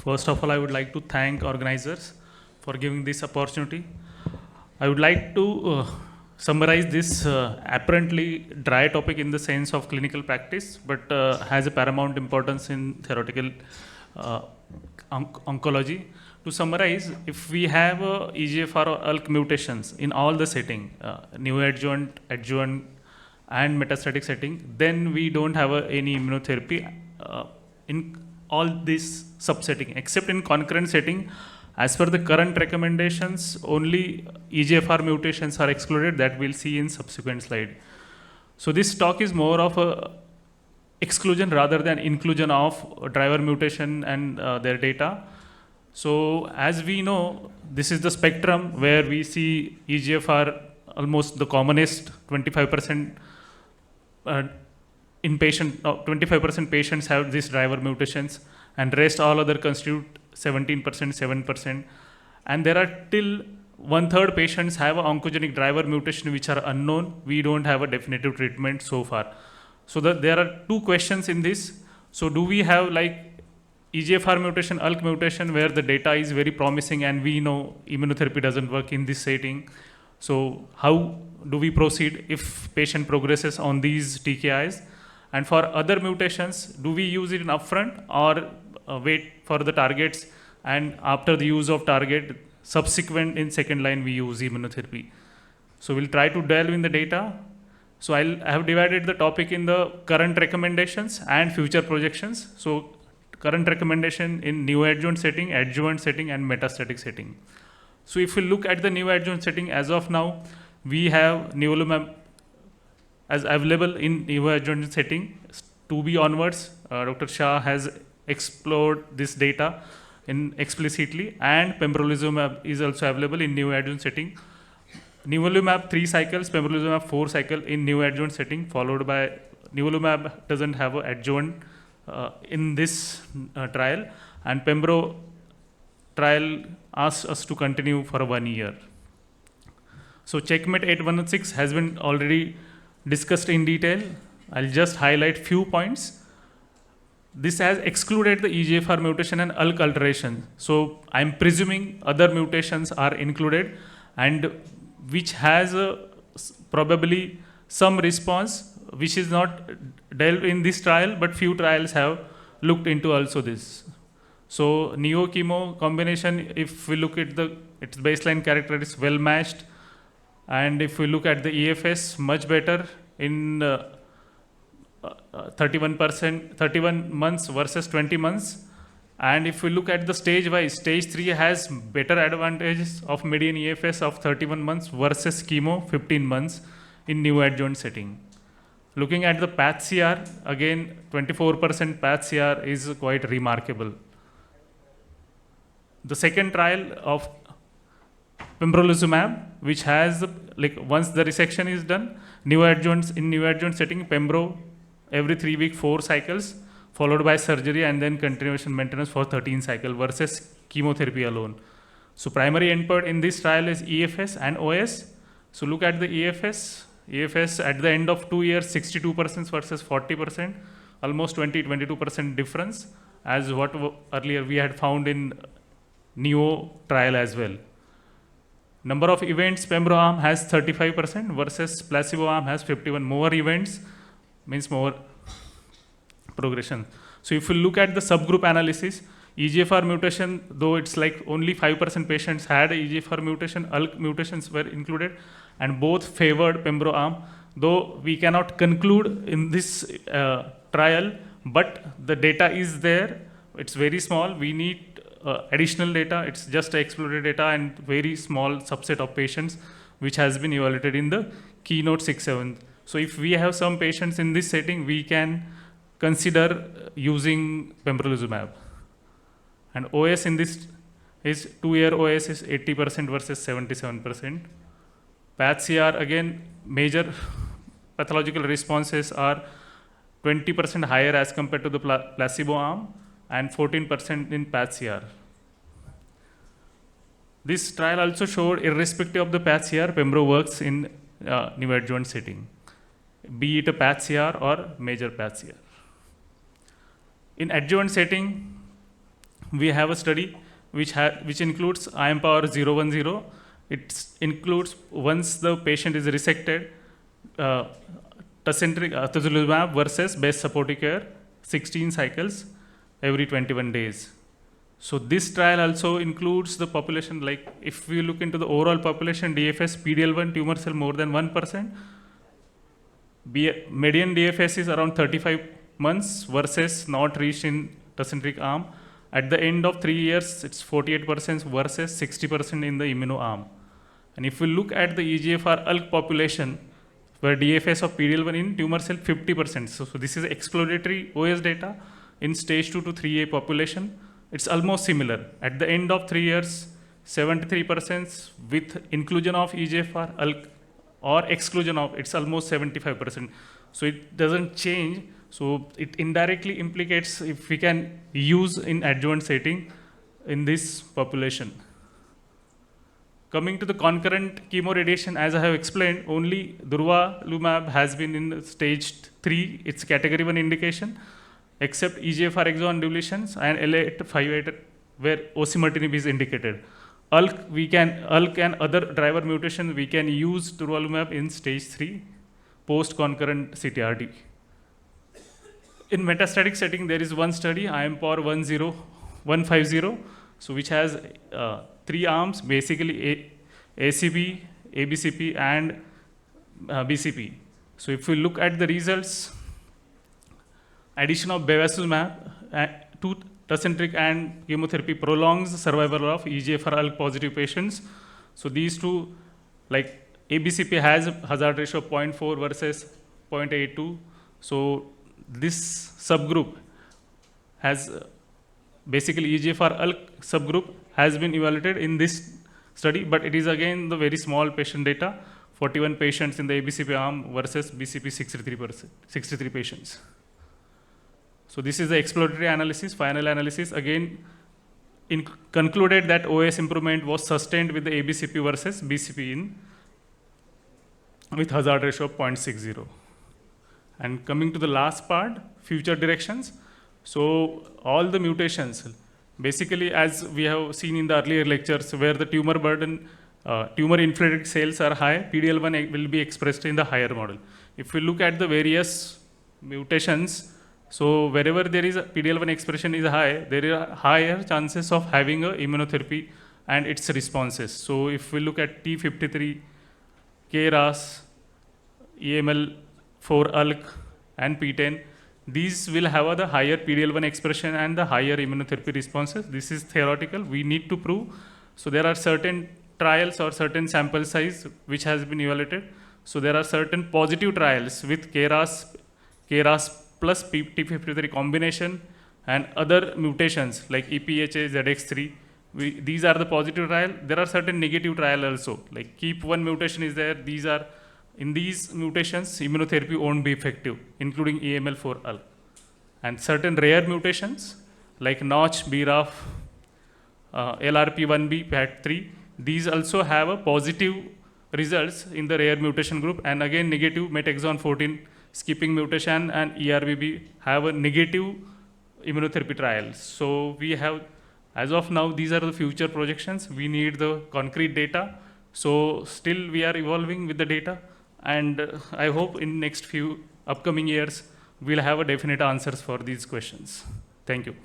First of all, I would like to thank organizers for giving this opportunity. I would like to summarize this apparently dry topic in the sense of clinical practice, but has a paramount importance in theoretical oncology. To summarize, if we have EGFR or ALK mutations in all the setting, neoadjuvant, adjuvant, and metastatic setting, then we don't have any immunotherapy in all this subsetting, except in concurrent setting. As per the current recommendations, only EGFR mutations are excluded, that we'll see in subsequent slide. So this talk is more of a exclusion rather than inclusion of driver mutation and their data. So as we know, this is the spectrum where we see EGFR almost the commonest, 25% in patient, 25% patients have these driver mutations, and rest all other constitute 17%, 7%. And there are till 1/3 patients have an oncogenic driver mutation which are unknown. We don't have a definitive treatment so far. So there are two questions in this. So do we have like EGFR mutation, ALK mutation, where the data is very promising and we know immunotherapy doesn't work in this setting? So how do we proceed if patient progresses on these TKIs? And for other mutations, do we use it in upfront or wait for the targets, and after the use of target, subsequent in second line we use immunotherapy? So we'll try to delve in the data. So I have divided the topic in the current recommendations and future projections. So current recommendation in neoadjuvant setting, adjuvant setting, and metastatic setting. So if we look at the neoadjuvant setting, as of now, we have nivolumab as available in neoadjuvant setting. 2B onwards, Dr. Shah has explored this data in explicitly, and pembrolizumab is also available in neoadjuvant setting. Nivolumab 3 cycles, pembrolizumab 4 cycles in neoadjuvant setting, followed by nivolumab doesn't have an adjuvant in this trial, and pembro trial asks us to continue for 1 year. So checkmate 8116 has been already discussed in detail. I'll just highlight few points. This has excluded the EGFR mutation and ALK alteration. So I'm presuming other mutations are included, and which has probably some response, which is not dealt in this trial, but few trials have looked into also this. So neo-chemo combination, if we look at its baseline characteristics, well matched. And if we look at the EFS, much better in 31 months versus 20 months. And if we look at the stage wise, stage 3 has better advantages of median EFS of 31 months versus chemo 15 months in neoadjuvant setting. Looking at the PathCR, again 24% PathCR is quite remarkable. The second trial of pembrolizumab, which has, like, once the resection is done, neoadjuvant setting, pembro every 3 weeks 4 cycles, followed by surgery and then continuation maintenance for 13 cycles versus chemotherapy alone. So primary endpoint in this trial is EFS and OS. So look at the EFS. EFS at the end of 2 years, 62% versus 40%, almost 22% difference, as what earlier we had found in NEO trial as well. Number of events, pembro arm has 35% versus placebo arm has 51. More events means more progression. So if you look at the subgroup analysis, EGFR mutation, though it's like only 5% patients had EGFR mutation, ALK mutations were included, and both favored pembro arm, though we cannot conclude in this trial, but the data is there. It's very small. We need additional data. It's just exploratory data and very small subset of patients which has been evaluated in the keynote 6/7. So if we have some patients in this setting, we can consider using pembrolizumab. And OS in this is 2-year OS is 80% versus 77%. PathCR, again, major pathological responses are 20% higher as compared to the placebo arm, and 14% in PathCR. This trial also showed, irrespective of the PathCR, pembro works in neoadjuvant setting, be it a PathCR or major PathCR. In adjuvant setting, we have a study which includes IMpower 010. It includes once the patient is resected, Tecentriq atezolizumab versus best supportive care, 16 cycles every 21 days. So this trial also includes the population, like if we look into the overall population, DFS PD-L1 tumor cell more than 1%, median DFS is around 35 months versus not reached in Tecentriq arm. At the end of 3 years, it's 48% versus 60% in the immuno arm. And if we look at the EGFR ALK population, where DFS of PD-L1 in tumor cell 50%. So this is exploratory OS data in stage 2 to 3A population. It's almost similar. At the end of 3 years, 73% with inclusion of EGFR ALK or exclusion of, it's almost 75%. So it doesn't change. So it indirectly implicates if we can use in adjuvant setting in this population. Coming to the concurrent chemoradiation, as I have explained, only durvalumab has been in stage 3, it's category 1 indication, except EGFR exon deletions and L858 where osimertinib is indicated. ALK and other driver mutations, we can use durvalumab in stage 3 post concurrent CTRD. In metastatic setting, there is one study, IMpower 150, so which has 3 arms, basically ACP, ABCP, and BCP. So if we look at the results, addition of bevacizumab to Tecentriq and chemotherapy prolongs the survival of EGFR ALK positive patients. So these two, like ABCP has a hazard ratio of 0.4 versus 0.82. So this subgroup has basically EGFR ALK subgroup has been evaluated in this study, but it is again the very small patient data, 41 patients in the ABCP arm versus BCP 63 patients. So this is the exploratory analysis, final analysis. Again, concluded that OS improvement was sustained with the ABCP versus BCP with hazard ratio of 0.60. And coming to the last part, future directions. So all the mutations, basically as we have seen in the earlier lectures, where the tumor burden, tumor-infiltrated cells are high, PD-L1 will be expressed in the higher model. If we look at the various mutations, so wherever there is a PD-L1 expression is high, there are higher chances of having a immunotherapy and its responses. So if we look at T53, KRAS, EML4 ALK, and P10, these will have the higher PD-L1 expression and the higher immunotherapy responses. This is theoretical, we need to prove. So there are certain trials or certain sample size which has been evaluated. So there are certain positive trials with KRAS plus T53 combination and other mutations like EPHA, ZX3. These are the positive trial. There are certain negative trial also, like KEAP1 mutation is there. In these mutations, immunotherapy won't be effective, including EML4 ALK. And certain rare mutations like Notch, BRAF, LRP1B, PAT3, these also have a positive results in the rare mutation group, and again negative MET exon 14 skipping mutation and ERBB have a negative immunotherapy trials. So we have, as of now, these are the future projections. We need the concrete data. So still we are evolving with the data, and I hope in next few upcoming years we'll have a definite answers for these questions. Thank you.